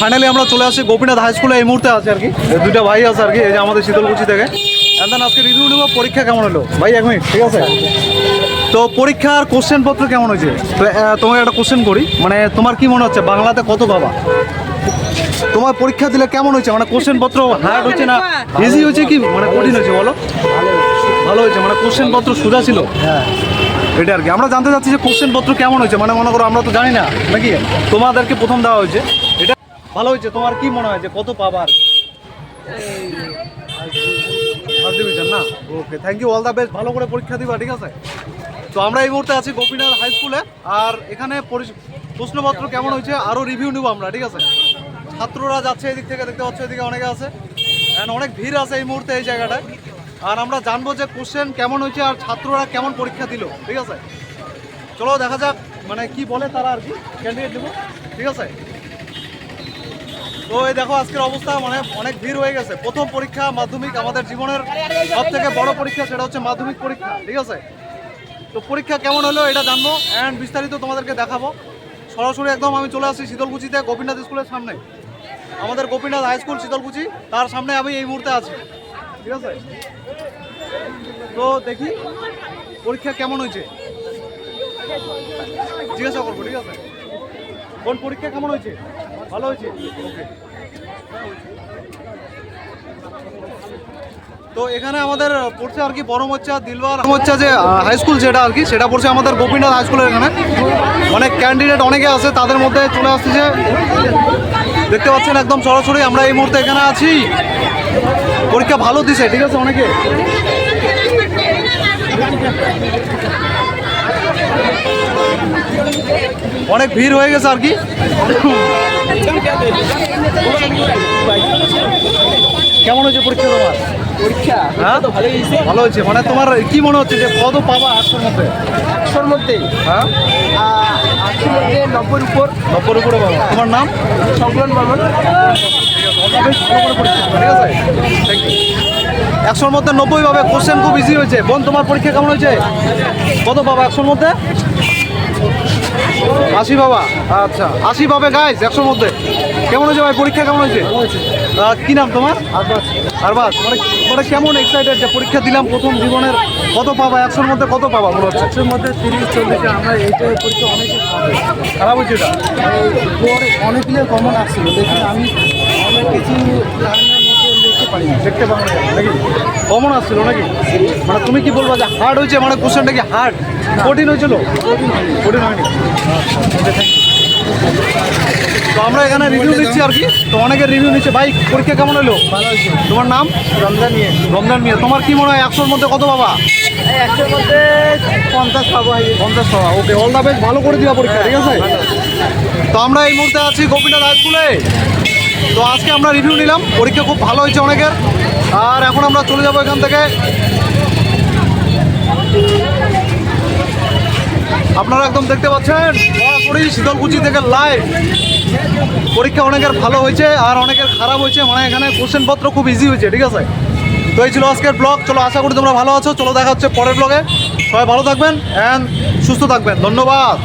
Finally আমরা চলে আসি গোপীনাথ হাই স্কুলে এই মুহূর্তে আছে আর কি, দুইটা ভাই আছে আর কি, এই যে আমাদের শীতলকুচি থেকে। দেন আজকে রিভিউ নেবো পরীক্ষা কেমন হলো। ভাই এক মিনিট, ঠিক আছে? তো পরীক্ষার কোশ্চেন পত্র কেমন হয়েছে? তো তোমাকে একটা কোশ্চেন করি, মানে তোমার কি মনে হচ্ছে বাংলাতে কত পাবা? তোমার পরীক্ষা দিলে কেমন হয়েছে? মানে কোশ্চেন পত্র হার্ড হচ্ছে না ইজি হয়েছে কি মানে কঠিন হয়েছে বলো? ভালো হয়েছে, মানে কোশ্চেন পত্র সোজা ছিল। এটা আর কি আমরা জানতে চাচ্ছি যে কোশ্চেন পত্র কেমন হয়েছে, মানে মনে করো আমরা তো জানি না নাকি, তোমাদেরকে প্রথম দেওয়া হয়েছে, এটা ভালো হয়েছে। তোমার কি মনে হয় যে কত পাবার? ফার্স্ট ডিভিশন না? Okay, thank you, all the best, ভালো করে পরীক্ষা দিবা, ঠিক আছে? তো আমরা এই মুহূর্তে আছি গোপীনাথ হাই স্কুলে, আর এখানে প্রশ্নপত্র কেমন হয়েছে আরও রিভিউ নেবো আমরা, ঠিক আছে? ছাত্ররা যাচ্ছে এদিক থেকে, দেখতে পাচ্ছ এদিকে অনেকে আছে, অ্যান্ড অনেক ভিড় আছে এই মুহূর্তে এই জায়গাটায়। আর আমরা জানবো যে কোশ্চেন কেমন হয়েছে আর ছাত্ররা কেমন পরীক্ষা দিল, ঠিক আছে? চলো দেখা যাক মানে কি বলে তারা আর কি, ক্যান্ডিডেট দেবো, ঠিক আছে? তো এই দেখো আজকের অবস্থা, মানে অনেক ভিড় হয়ে গেছে। প্রথম পরীক্ষা মাধ্যমিক, আমাদের জীবনের সব থেকে বড় পরীক্ষা, সেটা হচ্ছে মাধ্যমিক পরীক্ষা, ঠিক আছে? তো পরীক্ষা কেমন হলো এটা জানবো অ্যান্ড বিস্তারিত তোমাদেরকে দেখাবো। সরাসরি একদম আমি চলে আসছি শীতলকুচিতে, গোপীনাথ স্কুলের সামনে, আমাদের গোপীনাথ হাই স্কুল শীতলকুচি, তার সামনে আমি এই মুহূর্তে আছি, ঠিক আছে? তো দেখি পরীক্ষা কেমন হয়েছে, জিজ্ঞাসা করবো, ঠিক আছে? কোন পরীক্ষা কেমন হয়েছে? ভালো হয়েছে, ওকে। তো এখানে আমাদের পড়ছে আর কি বড়মচ্চা দিলবার মচ্চা যে হাই স্কুল যেটা আর কি, সেটা পড়ছে আমাদের গোপীনাথ হাই স্কুলের এখানে। অনেক ক্যান্ডিডেট অনেকে আছে, তাদের মধ্যে চলে আসছে যে দেখতে পাচ্ছেন একদম সরাসরি আমরা এই মুহূর্তে এখানে আছি। পরীক্ষা ভালো দিছে, ঠিক আছে? অনেকে অনেক ভিড় হয়ে গেছে আর কি। কেমন হয়েছে পরীক্ষা তোমার? পরীক্ষা তো ভালোই হয়েছে। ভালো হয়েছে, মানে তোমার কি মনে হচ্ছে যে কত পাবা 800-র মধ্যে? 100-র মধ্যে? হ্যাঁ, 800-র মধ্যে 90-র উপর। 90-র উপরে পাবা। তোমার নাম? সংকলন বর্মন। বেশ ভালো করে পরীক্ষা, ঠিক আছে? Thank you. 100-র মধ্যে 90 পাবে, কোশ্চেন খুব ইজি হয়েছে। বোন তোমার পরীক্ষা কেমন হয়েছে? কত পাবা 100-র মধ্যে? 80 পাবা। আচ্ছা 80 পাবে গাইজ 100-র মধ্যে। কেমন হয়েছে ভাই পরীক্ষা, কেমন হয়েছে? কি নাম তোমার? আরবাজ। মানে কেমন এক্সাইটেড যে পরীক্ষা দিলাম প্রথম জীবনের, কত পাবা 100-র মধ্যে? কত পাবা মনে হচ্ছে? 100-র মধ্যে 30-40। আমরা এইটাই পরীক্ষা অনেকে খারাপ হয়েছে এটা? অনেকগুলো কমন আসছিল, দেখুন আমি অনেক কিছু লাইনের মধ্যে লিখতে পারি না, দেখতে পাবো না নাকি? কমন আসছিল নাকি? মানে তুমি কি বলবো যে হার্ড হয়েছে, মানে কোশ্চেনটা কি হার্ড কঠিন হয়েছিল? কঠিন হয়নি। তো আমরা এখানে রিভিউ দিচ্ছি আর কি, তো অনেকের রিভিউ নিচ্ছে। ভাই পরীক্ষা কেমন হলো? ভালো হয়েছে। তোমার নাম? রমজান নিয়ে। রমজান মিয়া। তোমার কি মনে হয় 100-র মধ্যে কত পাবা? 100-র মধ্যে 50 পাবো। 50 পাবা, ওকে, অল দ্য বেস্ট, ভালো করে দিবা পরীক্ষা, ঠিক আছে? তো আমরা এই মুহূর্তে আছি গোপীনাথ হাই স্কুলে। তো আজকে আমরা রিভিউ নিলাম, পরীক্ষা খুব ভালো হয়েছে অনেকের। আর এখন আমরা চলে যাবো এখান থেকে। আপনারা একদম দেখতে পাচ্ছেন সরাসরি শীতলকুচি থেকে লাইভ। পরীক্ষা অনেকের ভালো হয়েছে আর অনেকের খারাপ হয়েছে, মানে এখানে কোশ্চেন পত্র খুব ইজি হয়েছে, ঠিক আছে? তো এই ছিল আজকের ব্লগ। চলো, আশা করি তোমরা ভালো আছো। চলো দেখা হচ্ছে পরের ব্লগে। সবাই ভালো থাকবেন অ্যান্ড সুস্থ থাকবেন। ধন্যবাদ।